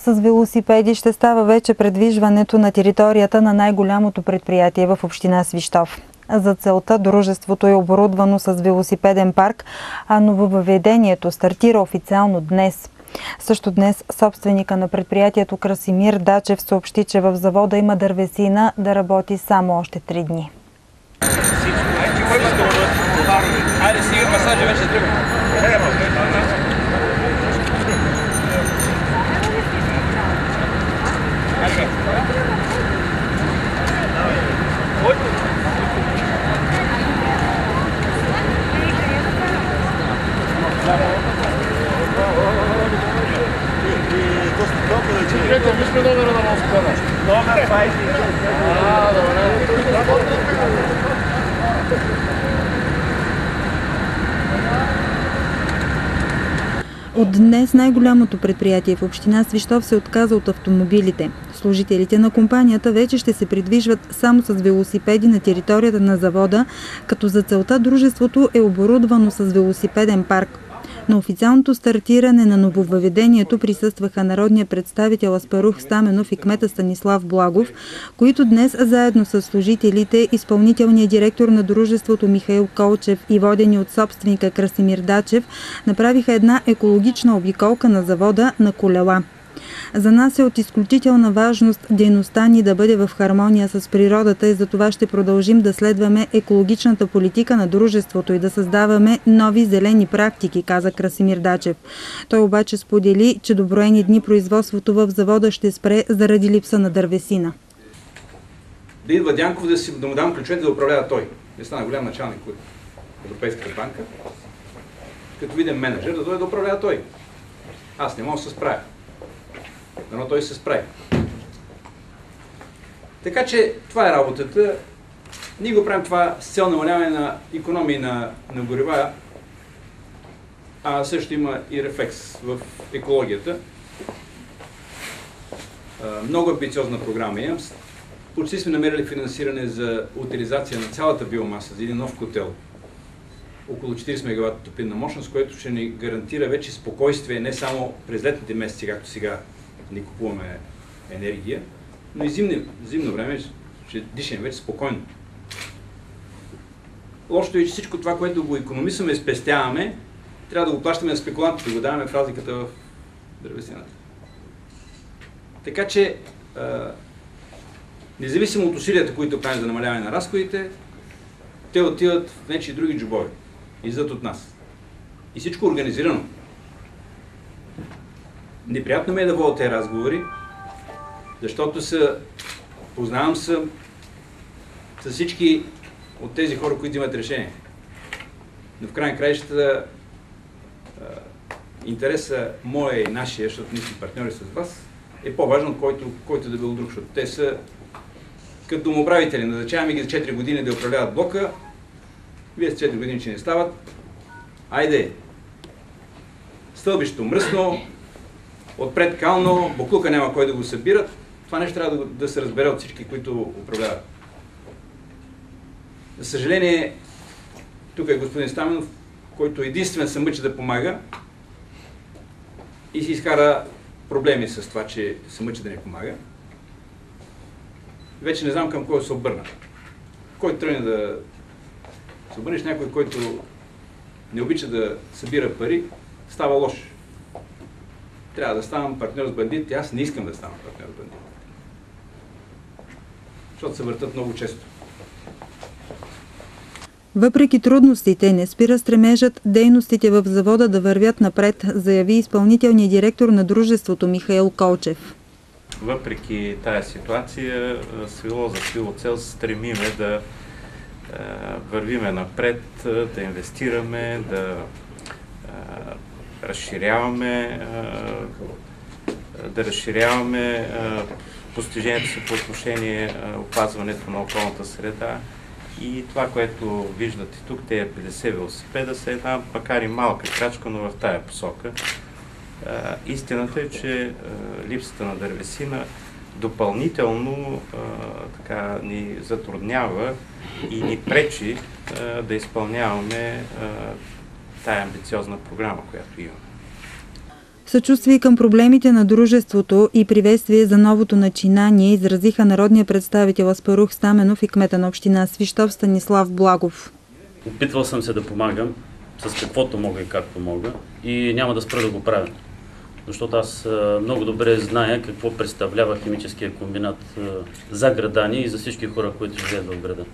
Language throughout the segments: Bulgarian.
с велосипеди ще става вече предвижването на територията на най-голямото предприятие в община Свищов. За целта дружеството е оборудвано с велосипеден парк, а нововъведението стартира официално днес. Също днес собственика на предприятието Красимир Дачев съобщи, че в завода има дървесина да работи само още 3 дни. От днес най-голямото предприятие в община Свищов се отказа от автомобилите. Служителите на компанията вече ще се придвижват само с велосипеди на територията на завода, като за целта дружеството е оборудвано с велосипеден парк. На официалното стартиране на нововъведението присъстваха народният представител Аспарух Стаменов и кмета Станислав Благов, които днес заедно с служителите, изпълнителният директор на дружеството Михаил Колчев и водени от собственика Красимир Дачев направиха една екологична обиколка на завода на колела. За нас е от изключителна важност дейността ни да бъде в хармония с природата и за това ще продължим да следваме екологичната политика на дружеството и да създаваме нови зелени практики, каза Красимир Дачев. Той обаче сподели, че до броени дни производството в завода ще спре заради липса на дървесина. Да идва Дянков да му дам ключовете да управлява той. Да стана голям началник от Европейската банка. Като виден менеджер, да дойде да управлява той. Аз не мога да се справя. Но той се справи. Така че това е работата. Ние го правим това с цел намаляване на икономии на горива, а също има и рефлекс в екологията. Много амбициозна програма имам. Почти сме намерили финансиране за утилизация на цялата биомаса, за един нов котел. Около 40 мегаватта топлинна мощност, което ще ни гарантира вече спокойствие не само през летните месеци, както сега не купуваме енергия, но и зимно време ще дишаме вече спокойно. Лошото е, че всичко това, което го икономисваме и спестяваме, трябва да го плащаме на спекулантите, да го даваме в разликата в дървесината. Така че, независимо от усилията, които правим за намаляване на разходите, те отиват в нечи други джобове, излизат от нас. И всичко организирано. Неприятно ми е да водя тези разговори, защото познавам се с всички от тези хора, които имат решение. Но в край на краищата интереса моя и нашия, защото ние сме партньори с вас, е по-важен от който да бил друг, защото те са като домоуправители. Назначаваме ги за 4 години да управляват блока, вие с 4 години, че не стават. Айде! Стълбището мръсно, отпред кално, буклука няма кой да го събират. Това нещо трябва да се разбере от всички, които управляват. За съжаление, тук е господин Стаменов, който единствен се мъчи да помага и си изкара проблеми с това, че се мъчи да не помага. Вече не знам към кой се обърна. Кой тръгне да се обърнеш някой, който не обича да събира пари, става лош. Трябва да ставам партньор с бандити. Аз не искам да ставам партньор с бандити. Защото се въртат много често. Въпреки трудностите, не спира стремежът дейностите в завода да вървят напред, заяви изпълнителният директор на дружеството Михаил Колчев. Въпреки тая ситуация, свило за свило цел се стремиме да вървиме напред, да инвестираме, да разширяваме постиженията си по отношение опазването на околната среда. И това, което виждате тук, тези 50 велосипеда са една, макар и малка крачка, но в тая посока. Истината е, че липсата на дървесина допълнително ни затруднява и ни пречи да изпълняваме тая амбициозна програма, която имаме. В Съчувствие към проблемите на дружеството и приветствие за новото начинание изразиха народния представител Аспарух Стаменов и кмета на община Свищов Станислав Благов. Опитвал съм се да помагам с каквото мога и както мога и няма да спра да го правя. Защото аз много добре зная какво представлява химическия комбинат за града ни и за всички хора, които живеят в града.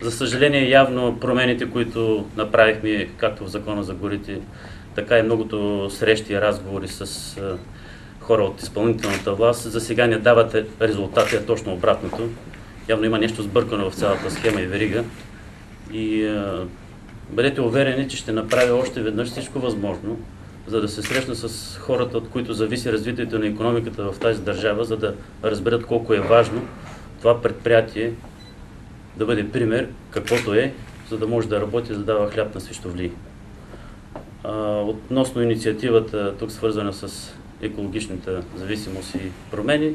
За съжаление, явно промените, които направихме, както в Закона за горите, така и многото срещи и разговори с хора от изпълнителната власт, за сега не дават резултати, а точно обратното. Явно има нещо сбъркано в цялата схема и верига. И бъдете уверени, че ще направя още веднъж всичко възможно, за да се срещна с хората, от които зависи развитието на икономиката в тази държава, за да разберат колко е важно това предприятие да бъде пример, каквото е, за да може да работи, да дава хляб на свищовлии. Относно инициативата, тук свързана с екологичната зависимост и промени,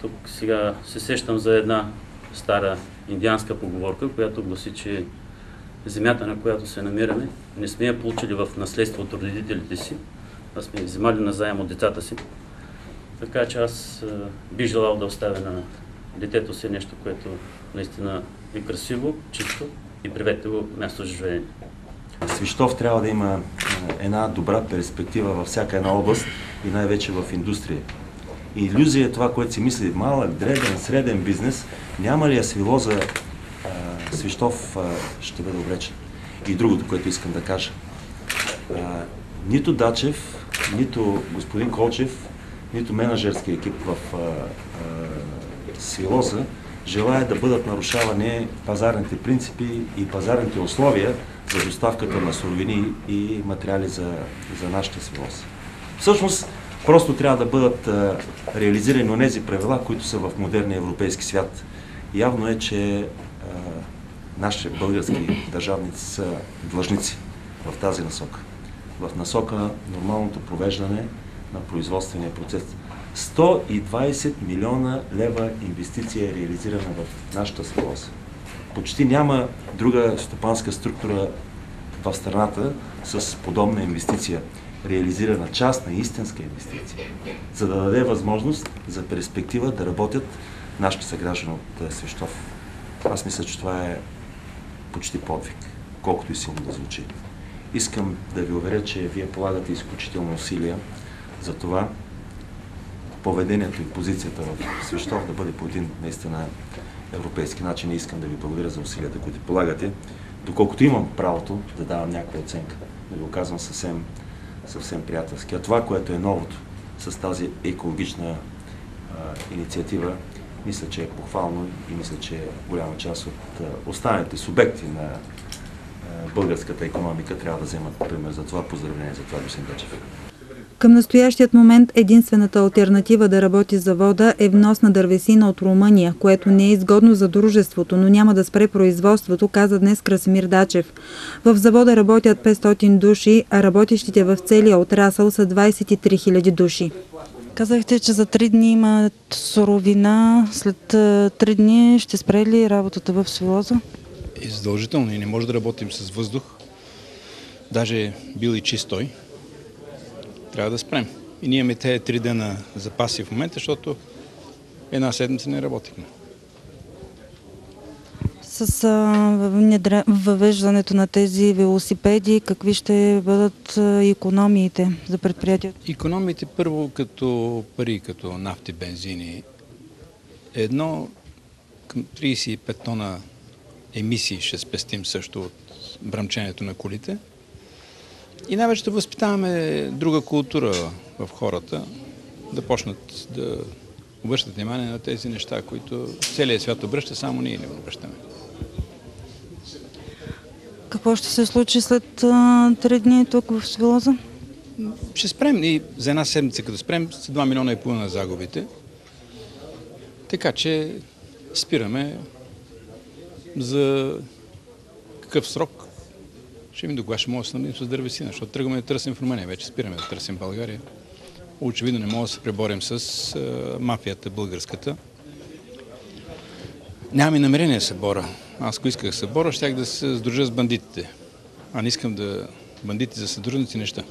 тук сега се сещам за една стара индианска поговорка, която гласи, че земята, на която се намираме, не сме я получили в наследство от родителите си, а сме вземали назаем от децата си. Така че аз бих желал да оставя на детето си нещо, което наистина е красиво, чисто и приветливо място за живеене. Свищов трябва да има една добра перспектива във всяка една област и най-вече в индустрия. Илюзия е това, което си мисли малък, дребен, среден бизнес. Няма ли Свилоза, Свищов ще бъде обречен. И другото, което искам да кажа. Нито Дачев, нито господин Колчев, нито менеджерски екип в Свилоза желаят да бъдат нарушавани пазарните принципи и пазарните условия за доставката на суровини и материали за нашата Свилоза. Всъщност, просто трябва да бъдат реализирани онези правила, които са в модерния европейски свят. Явно е, че нашите български държавници са длъжници в тази насока. В насока на нормалното провеждане на производствения процес. 120 милиона лева инвестиция е реализирана в нашата Свилоза. Почти няма друга стопанска структура в страната с подобна инвестиция. Реализирана частна и истинска инвестиция, за да даде възможност за перспектива да работят нашите съграждани от Свищов. Аз мисля, че това е почти подвиг, колкото и силно да звучи. Искам да ви уверя, че вие полагате изключително усилия за това поведението и позицията в Свищов да бъде по един наистина европейски начин. И искам да ви благодаря за усилията, които полагате. Доколкото имам правото да давам някаква оценка, да го казвам съвсем приятелски. А това, което е новото с тази екологична инициатива, мисля, че е похвално и мисля, че голяма част от останалите субекти на българската икономика трябва да вземат пример за това. Поздравление за това, господин Дачев. Към настоящият момент единствената алтернатива да работи завода е внос на дървесина от Румъния, което не е изгодно за дружеството, но няма да спре производството, каза днес Красимир Дачев. В завода работят 500 души, а работещите в целия отрасъл са 23 000 души. Казахте, че за 3 дни имат суровина. След 3 дни ще спре ли работата в Свилоза? И задължително. И не може да работим с въздух. Даже бил и чист той. Трябва да спрем. И ние имаме тези 3 дена запаси в момента, защото една седмица не работихме. С въвеждането на тези велосипеди, какви ще бъдат икономиите за предприятието? Икономиите първо като пари, като нафти, бензини. Едно към 35 тона емисии ще спестим също от бръмченето на колите. И най-вече да възпитаваме друга култура в хората, да почнат да обръщат внимание на тези неща, които целият свят обръща, само ние не обръщаме. Какво ще се случи след 3 дни тук в Свилоза? Ще спрем и за една седмица, като спрем, с 2,5 милиона загубите. Така че спираме за какъв срок. Ще ми докога ще може да се снабдим с дървесина, защото тръгваме да търсим в Румъния, вече спираме да търсим България. Очевидно не можем да се преборим с мафията българската. Нямам и намерение да се боря. Аз, ако исках да се боря, щях да се сдружа с бандитите. А не искам да бандити за съдружници неща.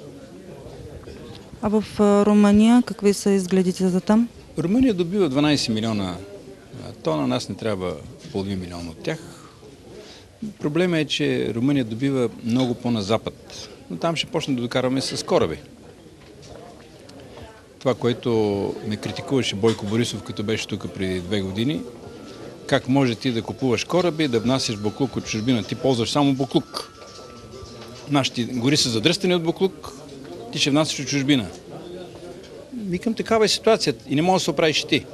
А в Румъния какви са изгледите за там? Румъния добива 12 милиона тона, нас не трябва половин милион от тях. Проблемът е, че Румъния добива много по-на запад, но там ще почне да докарваме с кораби. Това, което ме критикуваше Бойко Борисов, като беше тук преди 2 години, как може ти да купуваш кораби, да внасяш буклук от чужбина, ти ползваш само буклук. Нашите гори са задръстени от буклук, ти ще внасяш от чужбина. Викам, такава е ситуацията и не може да се оправиш ти.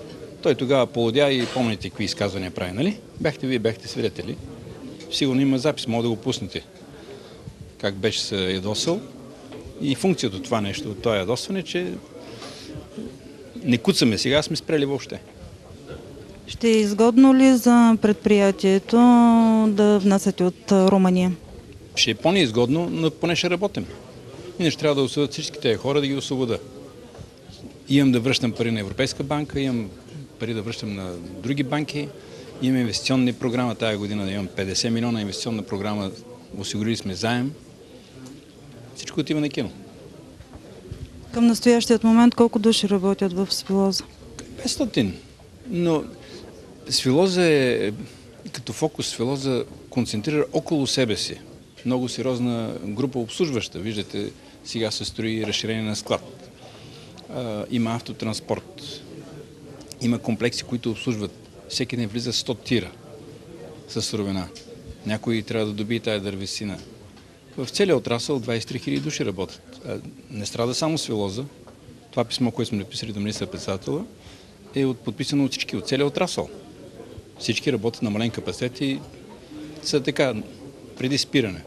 Той тогава полудя и помните какви изказвания прави, нали? Вие бяхте свидетели. Сигурно има запис, мога да го пуснете. Как беше се ядосал. И функцията от това нещо, от това ядосване, че не куцаме сега, сме спрели въобще. Ще е изгодно ли за предприятието да внасяте от Румъния? Ще е по-неизгодно, но поне ще работим. Иначе трябва да освободят всички тези хора, да ги освобода. Имам да връщам пари на Европейска банка, имам пари да връщам на други банки, имам инвестиционни програма, тая година имам 50 милиона инвестиционна програма, осигурили сме заем. Всичко отива на кино. Към настоящият момент колко души работят в Свилоза? 500. Но Свилоза е, като фокус, Свилоза концентрира около себе си. Много сериозна група обслужваща. Виждате, сега се строи разширение на склад. Има автотранспорт. Има комплекси, които обслужват. Всеки ден влиза 100 тира със суровина. Някой трябва да добие тая дървесина. В целия отрасъл 23 000 души работят. Не страда само Свилоза. Това писмо, което сме написали до министър-председателя, е подписано от всички, от целия отрасъл. Всички работят на мален капацитет и са така, преди спиране.